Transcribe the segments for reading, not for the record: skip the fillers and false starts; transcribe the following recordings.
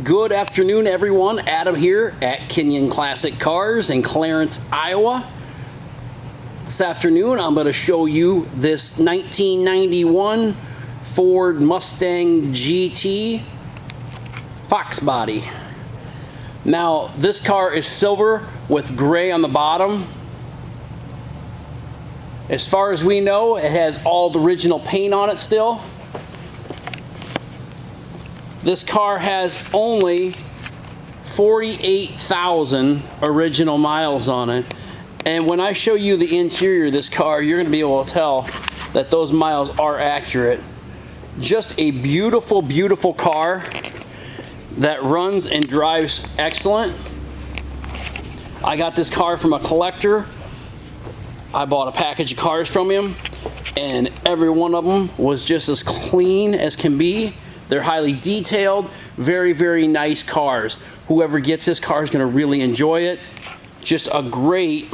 Good afternoon, everyone. Adam here at Kenyon Classic Cars in Clarence, Iowa. This afternoon, I'm going to show you this 1991 Ford Mustang GT Fox body. Now, this car is silver with gray on the bottom. As far as we know, it has all the original paint on it still. This car has only 48,000 original miles on it. And when I show you the interior of this car, you're going to be able to tell that those miles are accurate. Just a beautiful, beautiful car that runs and drives excellent. I got this car from a collector. I bought a package of cars from him, and every one of them was just as clean as can be. They're highly detailed, very, very nice cars. Whoever gets this car is going to really enjoy it. Just a great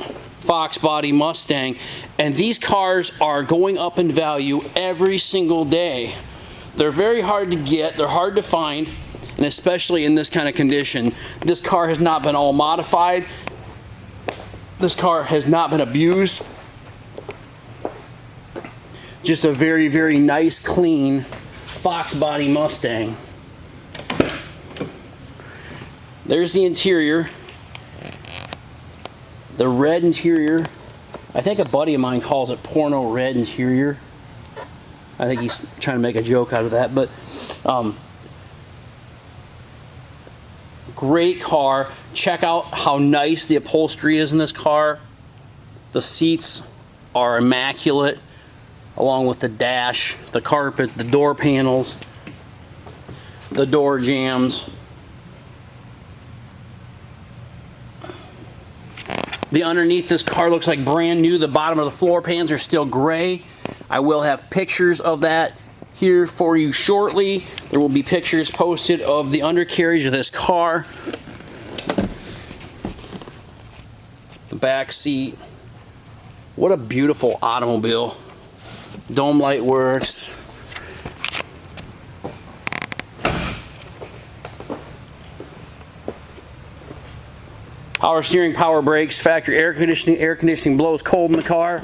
Fox body Mustang. And these cars are going up in value every single day. They're very hard to get, they're hard to find, and especially in this kind of condition. This car has not been all modified. This car has not been abused. Just a very, very nice, clean Fox body Mustang. There's the interior. The red interior. I think a buddy of mine calls it porno red interior. I think he's trying to make a joke out of that, but great car. Check out how nice the upholstery is in this car. The seats are immaculate, along with the dash, the carpet, the door panels, the door jambs. The underneath this car looks like brand new. The bottom of the floor pans are still gray. I will have pictures of that here for you shortly. There will be pictures posted of the undercarriage of this car. The back seat. What a beautiful automobile. Dome light works. Power steering, power brakes, factory air conditioning. Air conditioning blows cold in the car.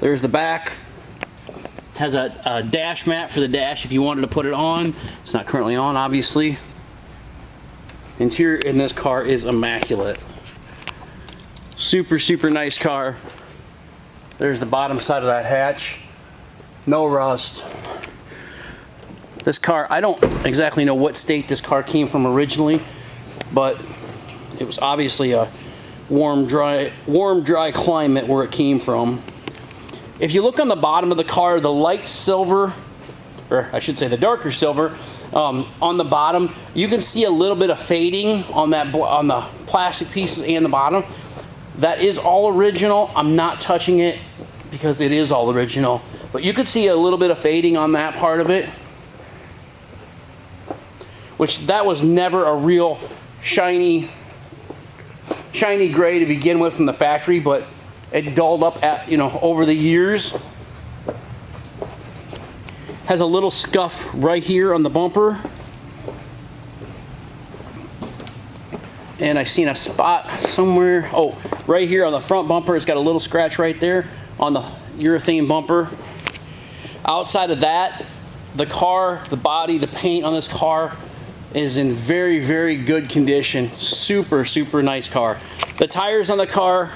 There's the back. Has a dash mat for the dash if you wanted to put it on. It's not currently on, obviously. Interior in this car is immaculate. Super, super nice car. There's the bottom side of that hatch. No rust. This car, I don't exactly know what state this car came from originally, but it was obviously a warm, dry climate where it came from. If you look on the bottom of the car, the light silver, or I should say the darker silver, on the bottom, you can see a little bit of fading on the plastic pieces and the bottom. That is all original. I'm not touching it because it is all original, but you could see a little bit of fading on that part of it, which that was never a real shiny gray to begin with from the factory, but it dulled up over the years. Has a little scuff right here on the bumper. And I seen a spot somewhere. Oh, right here on the front bumper, it's got a little scratch right there on the urethane bumper. Outside of that, the car, the body, the paint on this car is in very, very good condition. Super, super nice car. The tires on the car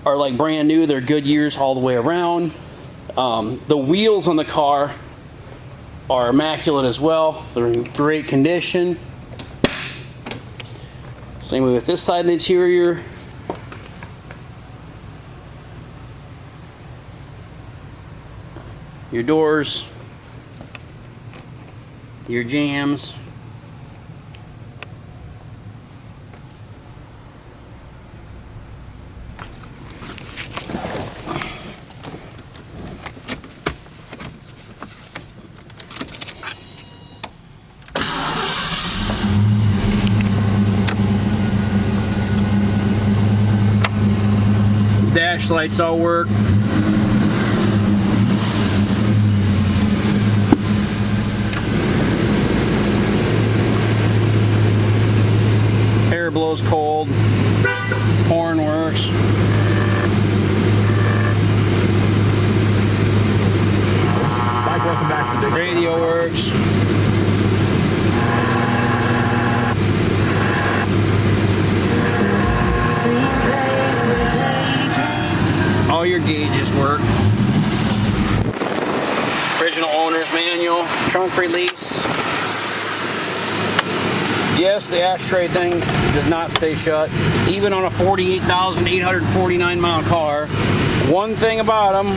are like brand new. They're Goodyears all the way around. The wheels on the car are immaculate as well. They're in great condition. Same way with this side of the interior. Your doors, your jambs. Dash lights all work. owner's manual, trunk release. Yes, the ashtray thing does not stay shut, even on a 48,849 mile car. One thing about them,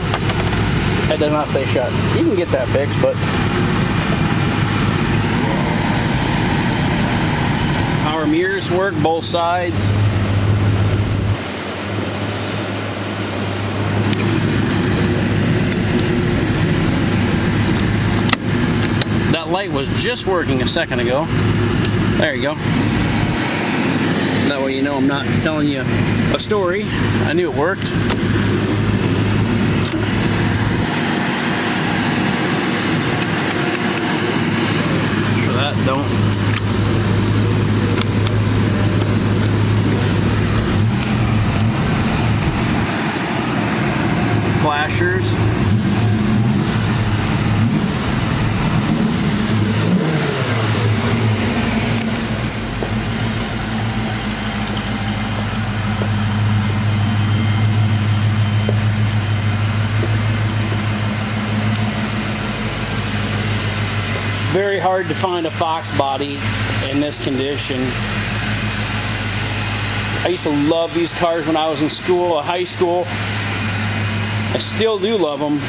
it does not stay shut. You can get that fixed, but power mirrors work both sides. That light was just working a second ago. There you go. That way you know I'm not telling you a story. I knew it worked. For that, don't. Flashers. Very hard to find a Fox body in this condition. I used to love these cars when I was in school, high school. I still do love them.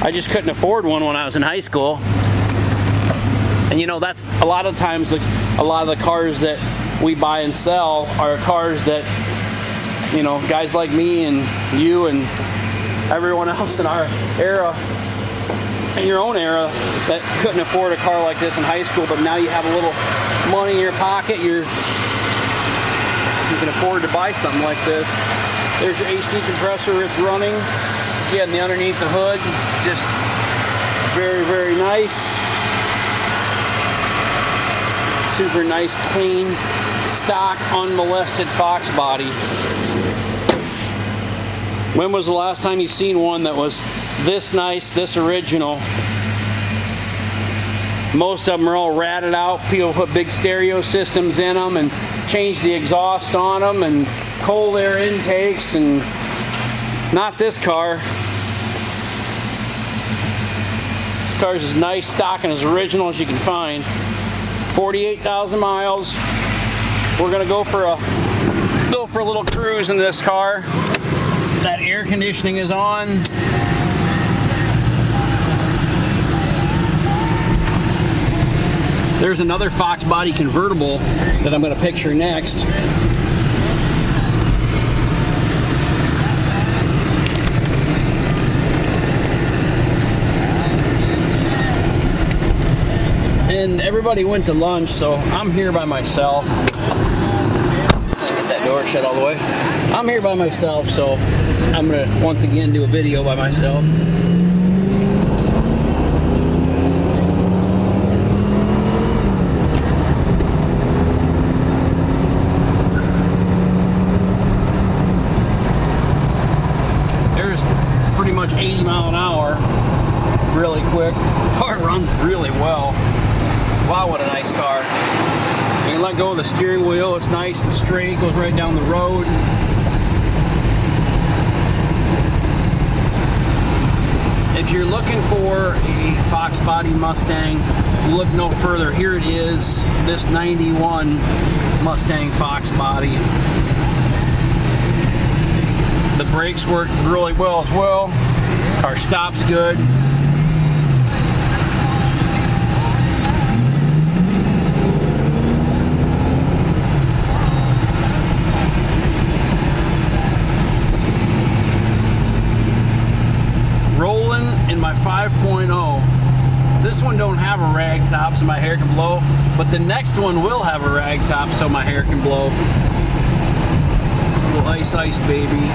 I just couldn't afford one when I was in high school. And you know, that's a lot of times, like, a lot of the cars that we buy and sell are cars that, you know, guys like me and you and everyone else in our era, in your own era, that couldn't afford a car like this in high school, but now you have a little money in your pocket, you can afford to buy something like this. There's your AC compressor, it's running. Again, the underneath the hood, just very, very nice. Super nice, clean, stock, unmolested Fox body. When was the last time you seen one that was this nice, this original? Most of them are all ratted out. People put big stereo systems in them and change the exhaust on them and cold air intakes, and not this car. This car is as nice, stock, and as original as you can find. 48,000 miles. We're gonna go for a little cruise in this car. That air conditioning is on. There's another Fox body convertible that I'm going to picture next. And everybody went to lunch, so I'm here by myself. Get that door shut all the way. I'm here by myself, so I'm going to once again do a video by myself. There's pretty much 80 mile an hour, really quick. The car runs really well. Wow, what a nice car. You can let go of the steering wheel, it's nice and straight, goes right down the road. If you're looking for a Fox body Mustang, look no further. Here it is, this 91 Mustang Fox body. The brakes work really well as well. Car stops good. Rolling in my 5.0. This one don't have a rag top so my hair can blow, but the next one will have a rag top so my hair can blow. Little ice baby.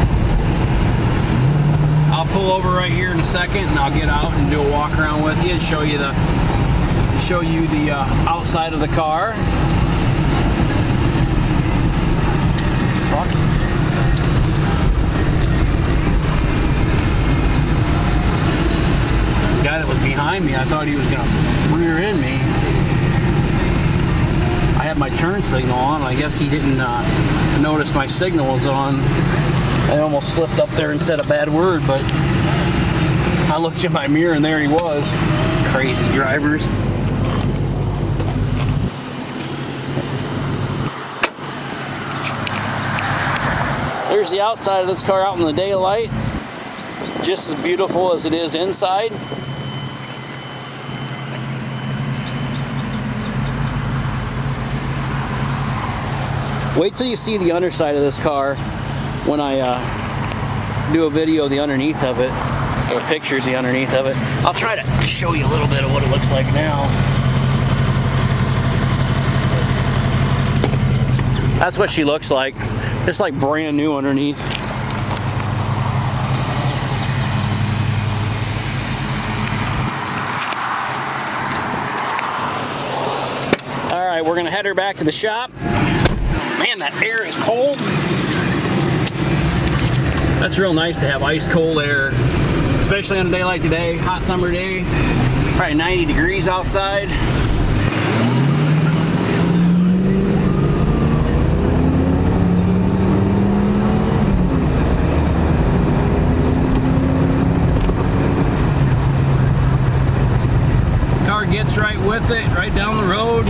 I'll pull over right here in a second and I'll get out and do a walk around with you and show you the outside of the car. Fuck. The guy that was behind me, I thought he was gonna rear end me. I had my turn signal on. I guess he didn't notice my signal was on. I almost slipped up there and said a bad word, but I looked in my mirror and there he was. Crazy drivers. There's the outside of this car out in the daylight. Just as beautiful as it is inside. Wait till you see the underside of this car when I do a video of the underneath of it, or pictures the underneath of it. I'll try to show you a little bit of what it looks like now. That's what she looks like. It's like brand new underneath. All right, we're gonna head her back to the shop. Man, that air is cold. That's real nice to have ice cold air, especially on a day like today, hot summer day, probably 90 degrees outside. Car gets right with it, right down the road.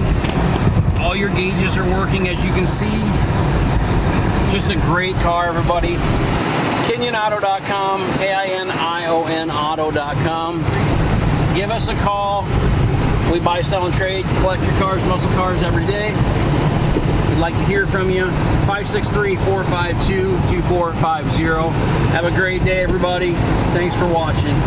All your gauges are working, as you can see. Just a great car, everybody. KinionAuto.com, K-I-N-I-O-N auto.com. Give us a call. We buy, sell, and trade, collect your cars, muscle cars every day. We'd like to hear from you. 563-452-2450. Have a great day, everybody. Thanks for watching.